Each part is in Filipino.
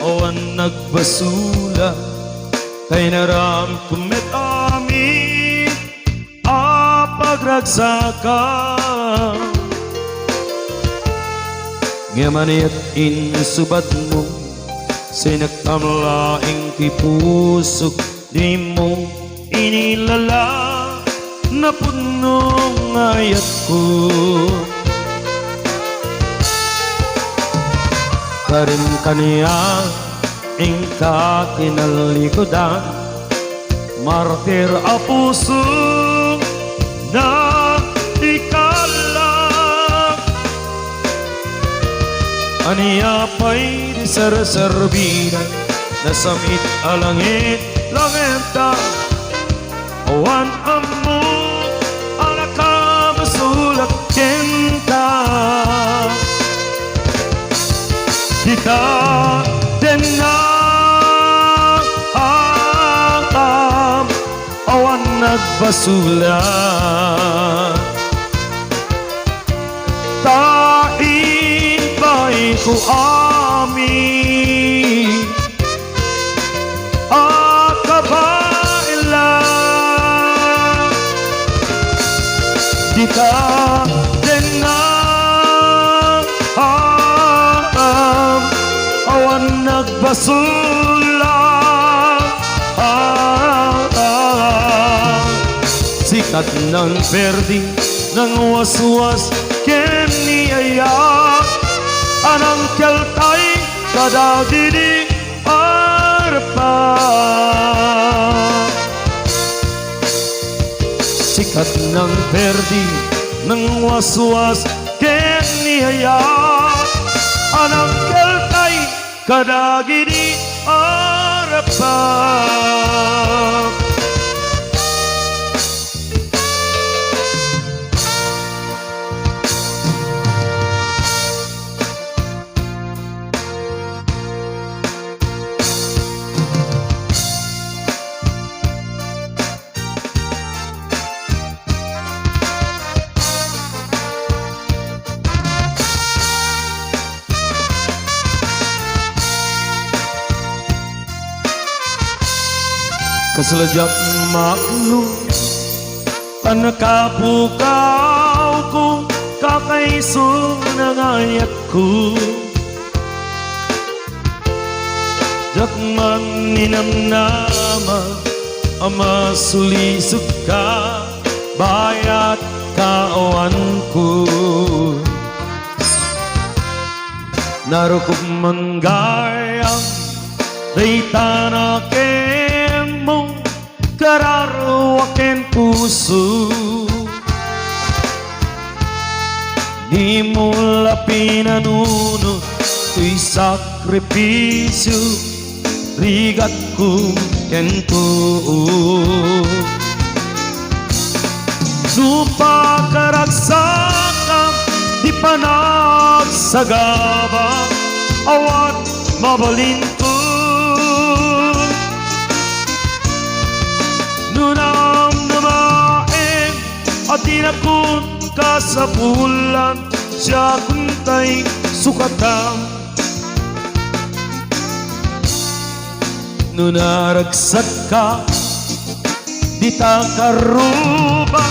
awan nagbasula kay naram kumet amin a pagragsaka ngamanit insubat mo sinagtamlaing tipusok di mo inilala na punong ayat ko karim kaniya ingka kinalikodan martir a puso na ikalang aniya pa'y di sarasarbinan na samit alangit langenta awan amo alakamusulak kenta kita denna awan nagbasula tain ba'y ko amin akabaila kita denna awan nagbasula sikat ng perdi ng waswas ken niyaya anang keltay kadagidi arpa sikat ng perdi ng waswas ken niyaya anang keltay kadagidi arpa kasalajak maklum panakapukaw ko kakaiso ng ayat ko jakman ninamnama ama sulisok ka bayat kawan ko narukup manggayang day tanake kararwaken puso di mo lapinanuno tuy sakripisyo rigat ko kento supa karagsakam di panagsagaba awat mabalinto nunam namaen at tinakot ka sa bulan siya kuntay sukatang nunaragsak ka di ta karuba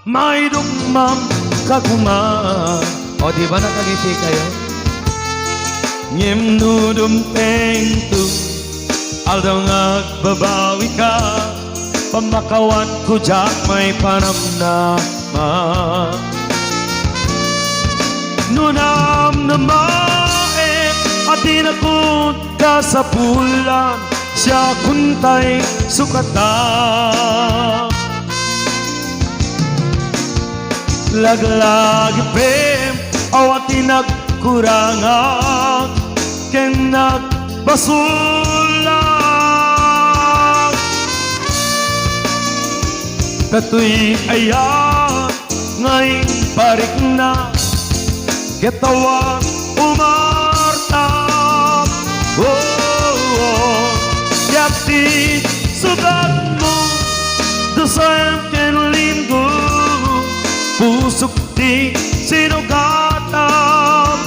may dugmam kaguma o di ba nakangiti kayo ngem nudum tengtu aldang agbabawi ka pamakawan ko jak may panamnaman nunam namae at tinakot ka sa pulan siya kuntay sukata laglag pem awat tinagkurangan ken nagbasula katuy ayan ngay parik na ketawan umartap yakti sugat mo dasayang ken linggo pusok di sinugatan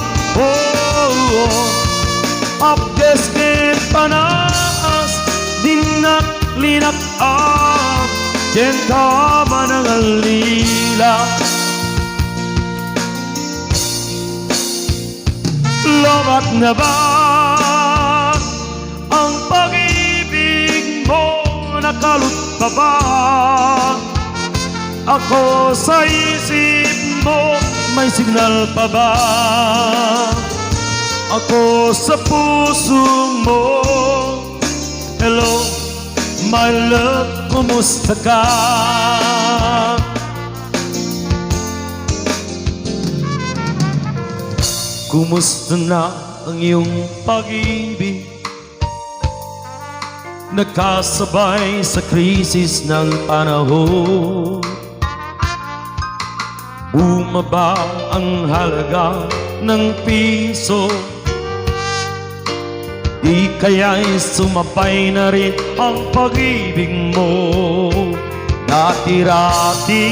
Apkes ken panas dinak linak up ken ka manangalila. Lobat na ba ang pag-ibig mo? Nakalot pa ba ako sa isip mo? May signal pa ba ako sa puso mo? Hello, my love, kumusta ka? Kumusta na ang iyong pag-ibig? Nagkasabay sa krisis ng panahon. Bumaba ang halaga ng piso. Di kaya'y sumabay na rin ang pag-ibig mo. Dati-rati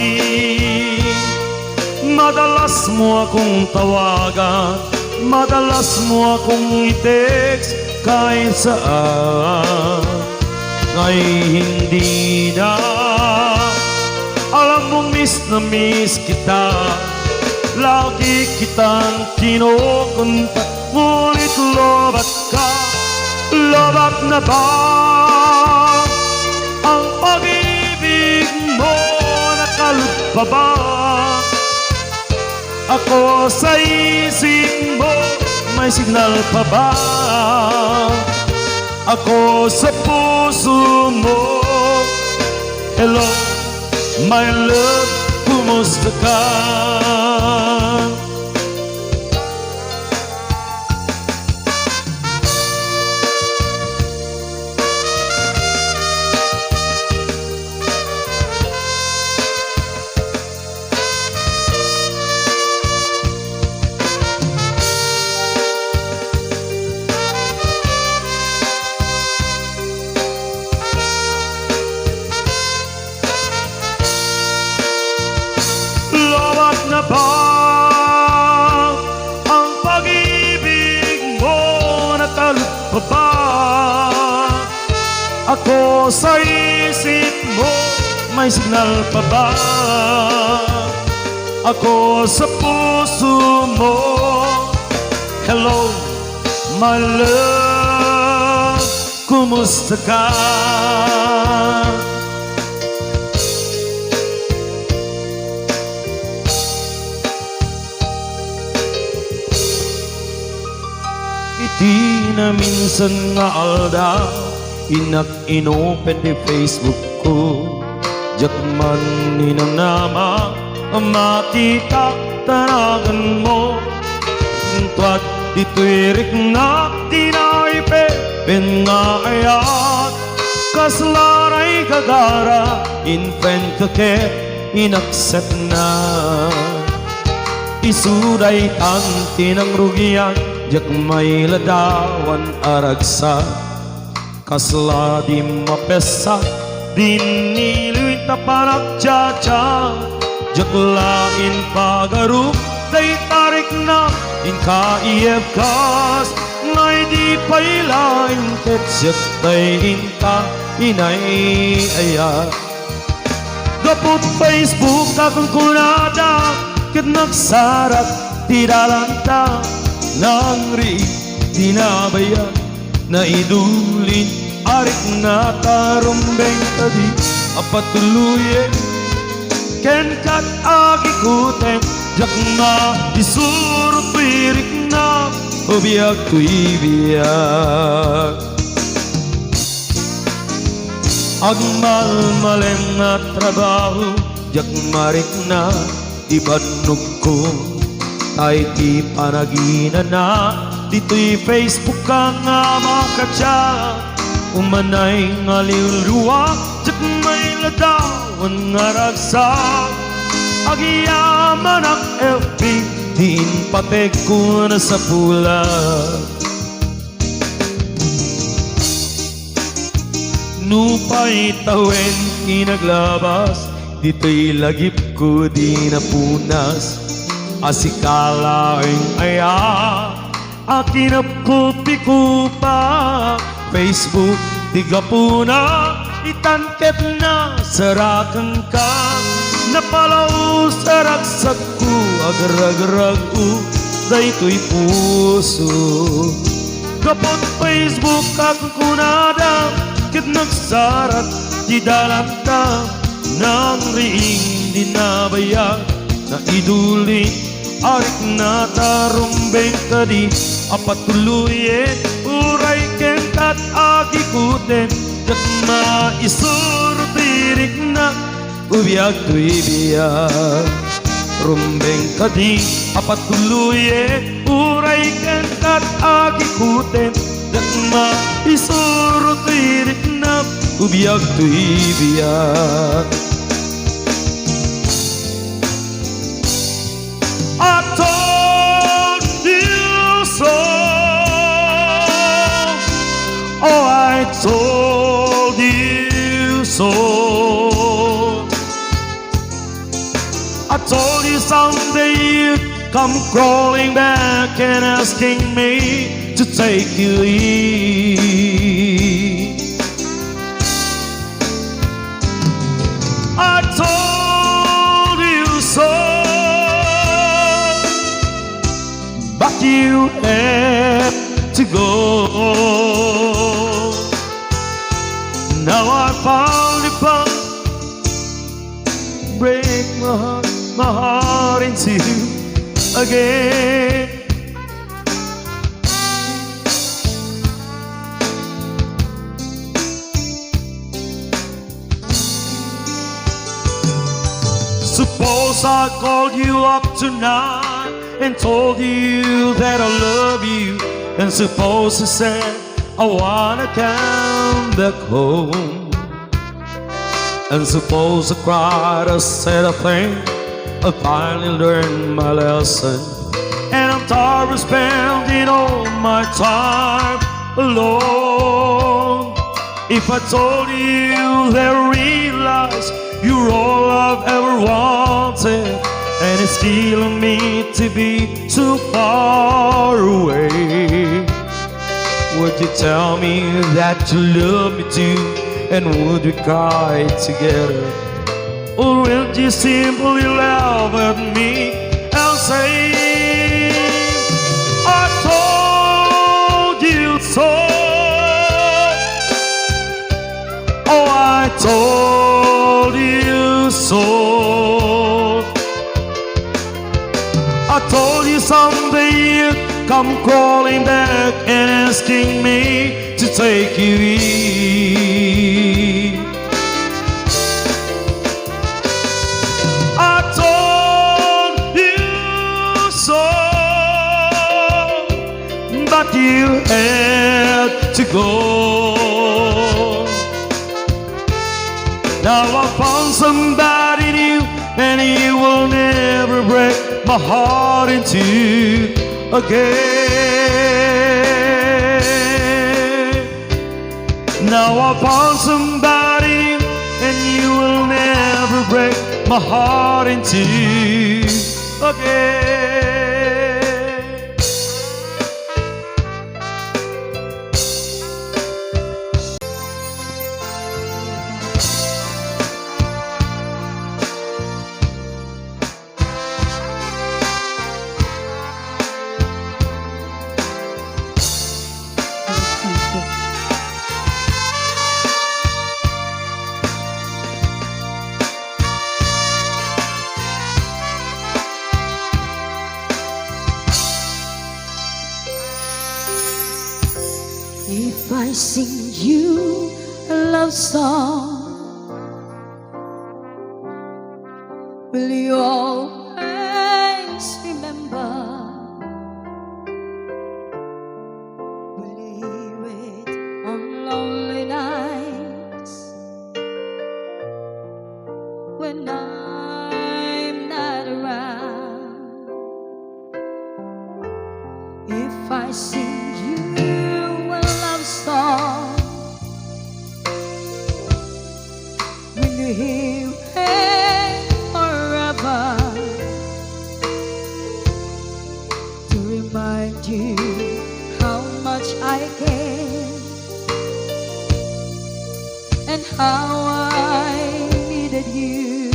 madalas mo akong tawagan, madalas mo akong i-text kahit saan. Ngayon hindi na, alam mo miss na miss kita. Lagi kitang kinukunta, ngunit lobat ka. Lobat na ba ang pag-ibig mo? Nakalot pa ba ako sa isip mo? May signal pa ba ako sa puso mo? Hello, my love, kumusta ka? Na ba ang pag-ibig mo? Nakalot pa ba ako sa isip mo? May signal pa ba ako sa puso mo? Hello, my love, kumusta ka? Di na minsan nga alda inak inopen di Facebook ko. Jak man ninang nama makita tanagan mo. Tuwad dituirik na tinaipe pen nga ayat. Kaslaray kagara infant kake inakset na. Isuday tanti ng rugian jak may ladawan aragsa. Kasla di mapesa diniluit na panagchacha. Jak lain pagarup day tarik na inkaiyep kas. Ngay di pailain tetsyak day inta inay ayat. Gapot Facebook akong kunada ket nagsarat tidalanta. Nangri tinabayan na idulin arik na tarumbeng tadi apatuluye ken kat agikuten jak na isurut pirik na obiak tu ibiak agmal malem na trabaho jak marik na ibanug ko. Ay di panagina na dito'y Facebook ka nga makatsa. Umanay nga liulruwa jak may ladawan nga ragsak. Agiyaman ang FB din patek ko na sa pula. Nupay tawen inaglabas dito'y lagip ko di napunas. Asikalaing aya akin na puti ko pa. Facebook, tiga po na, itanket na, sarakan ka. Napalaw sa raksak ko, agarag-arag ko, dayto'y puso. Kapag Facebook ako kunada, kit nagsarat, di dalamdam, nang riing di nabaya, na idulit, arik na tarumbeng tadi, apat tuluye, uray kentat agikuten, kat maisurtirik na, ubiyag tu'y biyag. Rumbeng tadi, apat tuluye, uray kentat agikuten, kat maisurtirik na, ubiyag tu'y biyag. I told you so. Oh, I told you so. I told you someday you'd come crawling back and asking me to take you in. I told you so. But you had to go. Now I found a path, break my heart in two again. Suppose I called you up tonight and told you that I love you, and suppose I said I wanna come back home, and suppose I cried, I said I think I finally learned my lesson, and I'm tired of spending all my time alone. If I told you that I realized you're all I've ever wanted, and it's killing me to be too far away, would you tell me that you love me too, and would we cry together? Or will you simply laugh at me and say, I told you so? Oh, I told you so. I told you someday you'd come crawling back and asking me to take you in. I told you so, but you had to go. Now I found somebody new, and he will never break my heart in two again. Now I found somebody, and you will never break my heart in two again. If I sing you a love song, will you always remember? Will you hear it on lonely nights when I'm not around? If I sing you a love song, will you hear it forever to remind you and how I needed you.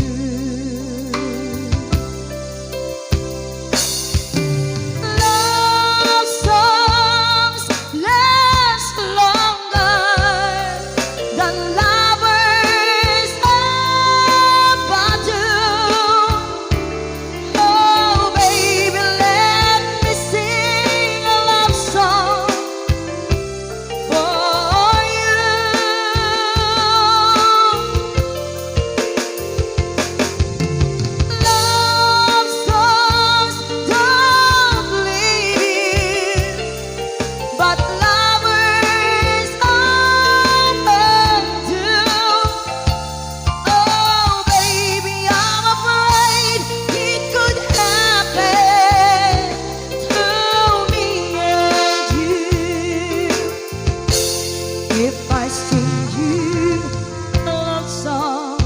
Love songs last longer than lovers ever do. Oh, baby, let me sing a love song for you. Love songs don't leave you, but lovers often do. Oh, baby, I'm afraid it could happen to me and you if I sing you a love song.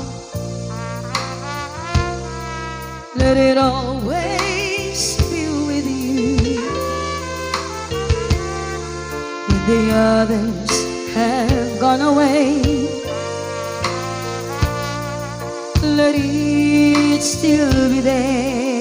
Let it always be with you when the others have gone away. Let it still be there.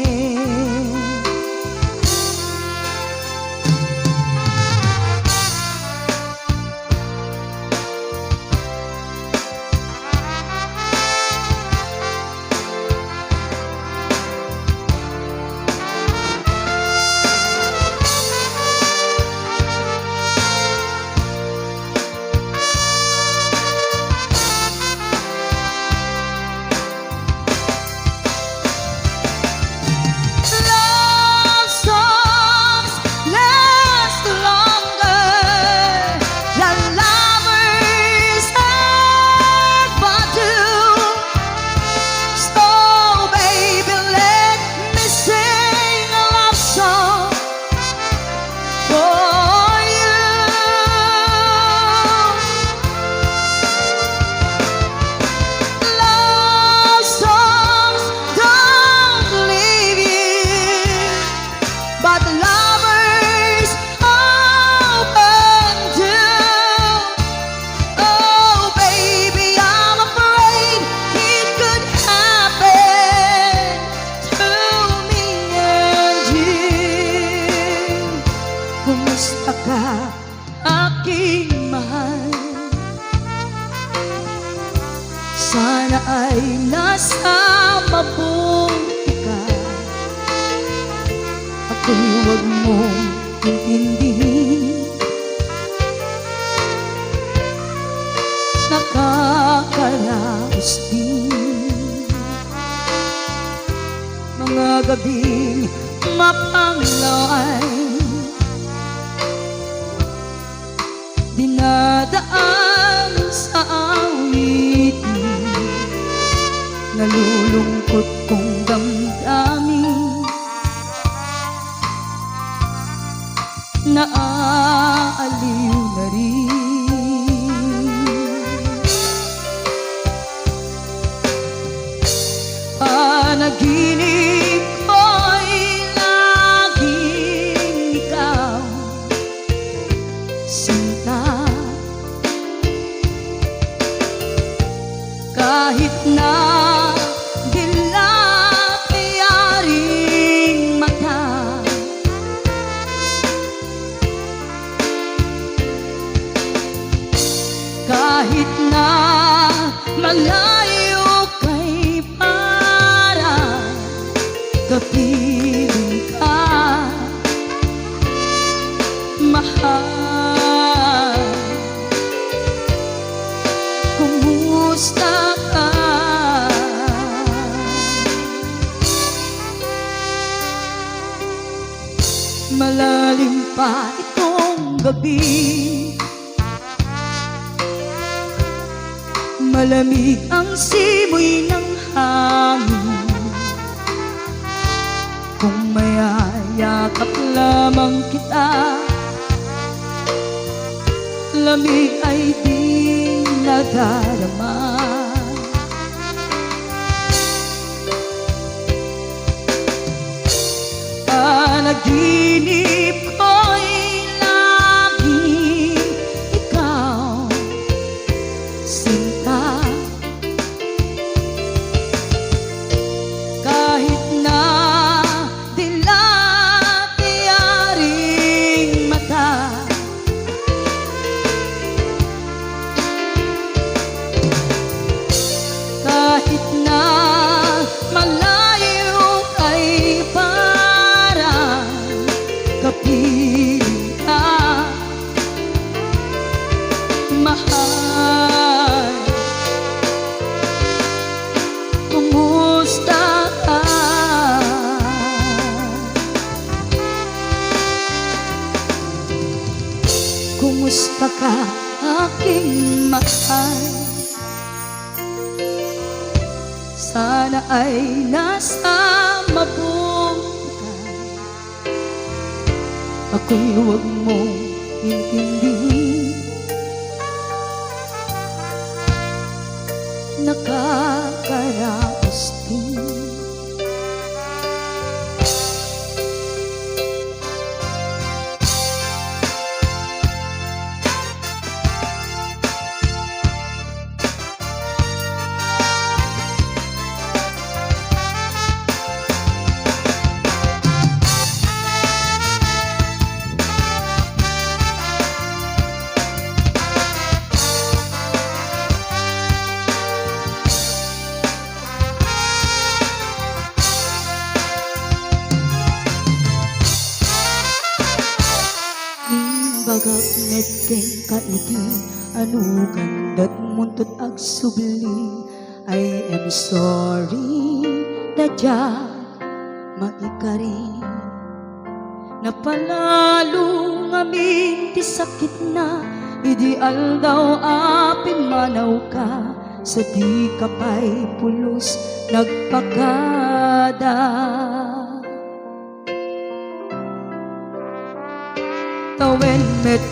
Love songs last longer than lovers ever do. So, baby, let me sing a love song for you. Love songs don't leave you, but lovers often do. Oh, baby, I'm afraid it could happen to me and you. Kumusta ka, aking mahal? Sana ay nasa mabuti ka. Ako'y huwag mong intindihin. Nakakaraos din mga gabing mapanglaw ay dinadaan sa awitin. Nalulungkot kong damdamin, naaaliw na rin. Panaginip ko'y laging ikaw, sinta. Kahit na dilat ay aring mata, kahit na malayo kay para kapiling ka, mahal. Kumusta ka? Malalim pa itong gabi, malamig ang simoy ng hangin. Kung mayayakap lamang kita, lamig ay di nadarama. Panaginip ko'y laging ikaw, sinta. mahal, kumusta ka? Kumusta ka, aking mahal? Sana ay nasa mabuti. Ako'y huwag mong intindihin. Nakakaraos din. Bagak neteng kaiti anu kandat muntut ag subli. I am sorry dadya maikari. Napalalo ngamin ti sakit na ideal daw apin manaw ka. Sa di ka pa'y pulos nagpakada. Tawen met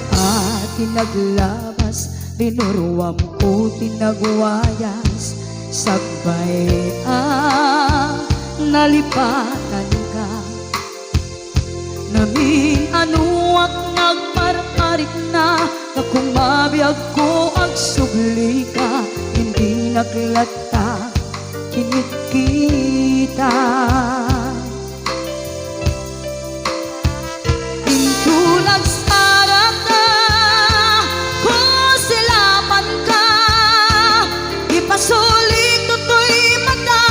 tinaglabas, linuruam ko tinagwayas. Sagbay nalipatan ka. Namin anuak nagparparit na, na kung mabiyag ko ang subli ka, hindi naglata kinit kita. Sulit to'y mata,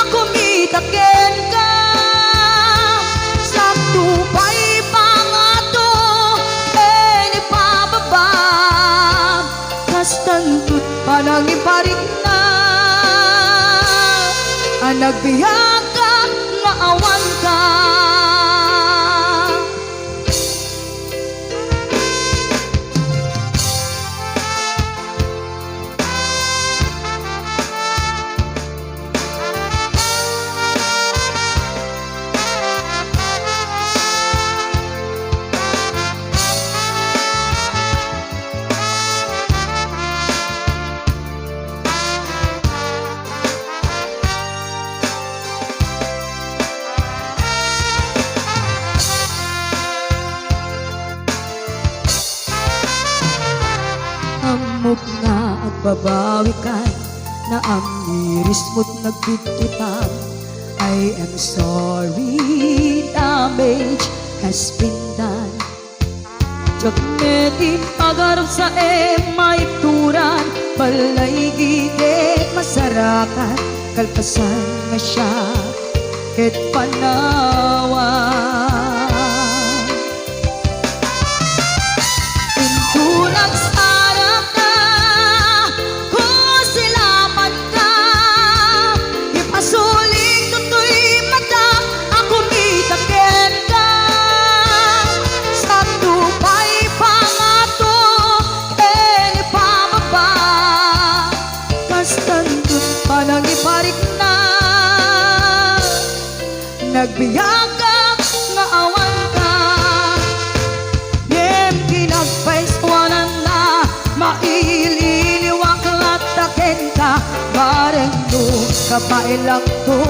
ako mitaken ka. Sakto pa'y pangato, ni pababa. Kastantut pa nang iparik na. Nagbiyak ka, naawan ka. Amok nga agbabawi ka na ang iris mo't nagpitutan. I am sorry, damage has been done. Jagmetin pagarap sa maituran, balay gigit masarakan, kalpasan nga siya ket panawan. Pintulag sarap ka, kusilapan ka, ipasuling tutoy mata, ako mitaken ka. Sakto pa'y pangato, ni pababa. Kastantut pa nang iparik na, nagbiyak ka, nga awan ka. Yem kinagpaiswanan na, maililiwak at taken ka. Bareng do, kapailang to,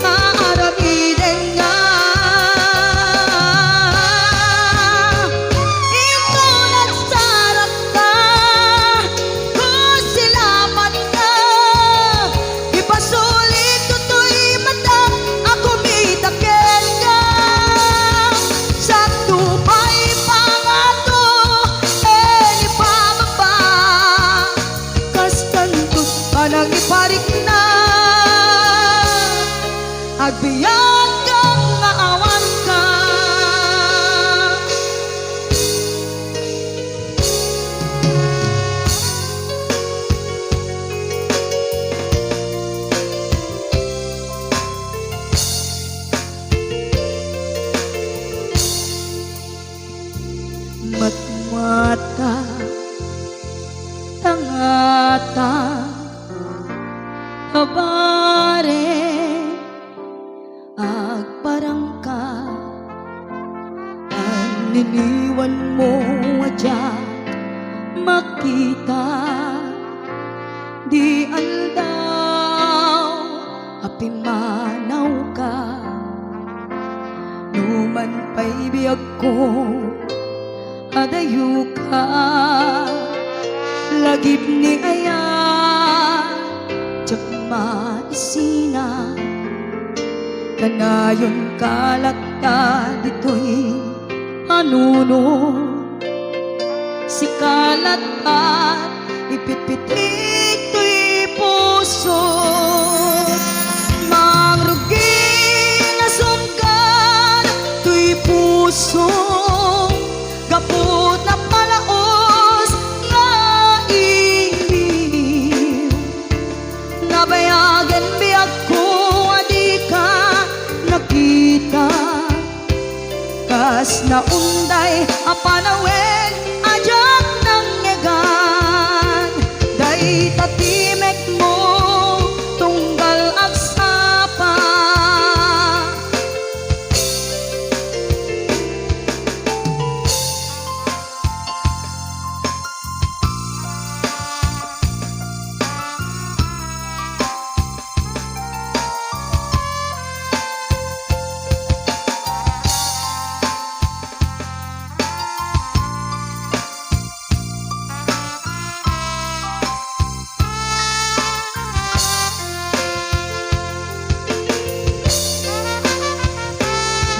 maaramiden nga. Ito nagsarap ka, kusilapan ka, ipasulit tutoy mata, ako mitaken ka. Sakto pa'y pangato, ni pababa. Kastantut pa nang iparik na, agbiyak ka, nga awan ka. Ngata kabare agparang ka aniniwan mo adyak makita di aldaw apimanaw ka numan pa'y biyag ko adayo ka lagip ni aya tsak maisina kanayon kalata dito'y anuno si kalata ipitpitik to'y puso mangruging asungkan to'y puso gapot na palaos nga iliw nabayagan biyag ko adi ka nakita kas na unday apanawen ajak ng ngegan day tatimek mo tunggal agsapa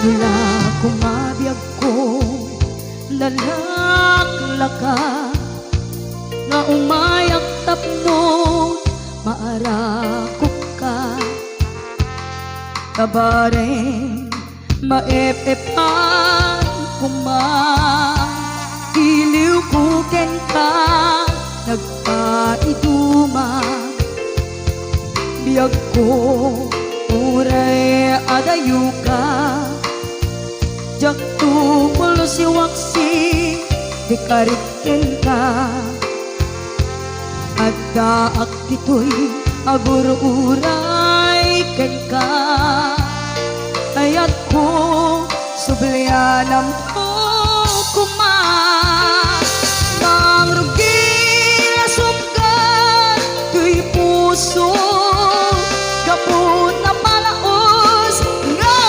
mula kumabiyag ko nalaklaka nga umayak tapno maarakok ka kabareng maepepan iliw kuken ka nagpaiduma biyag ko uray adayo ka jak tukol si waksi di kariken ka at daak dito'y agur-uray ken ka ayat ko sublianam ko kuma mangruging asungkan to'y puso gapot na palaos nga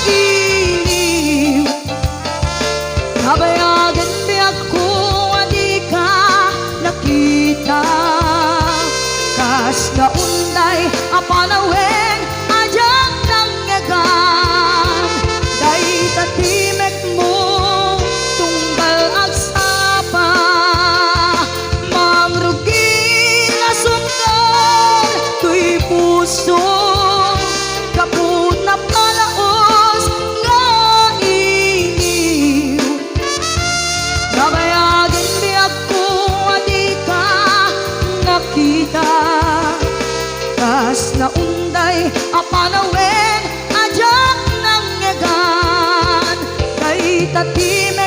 iliw nabayagan biyag ko adi ka nakita kas na unday apanawen ajak ng ngegan day tatimek mo tunggal agsapa mangruging asungkan to'y puso kaput na palaos nga iliw nabayagan biyag ko adi ka nakita kas na unday apanawen ajak ng ngegan kay tatime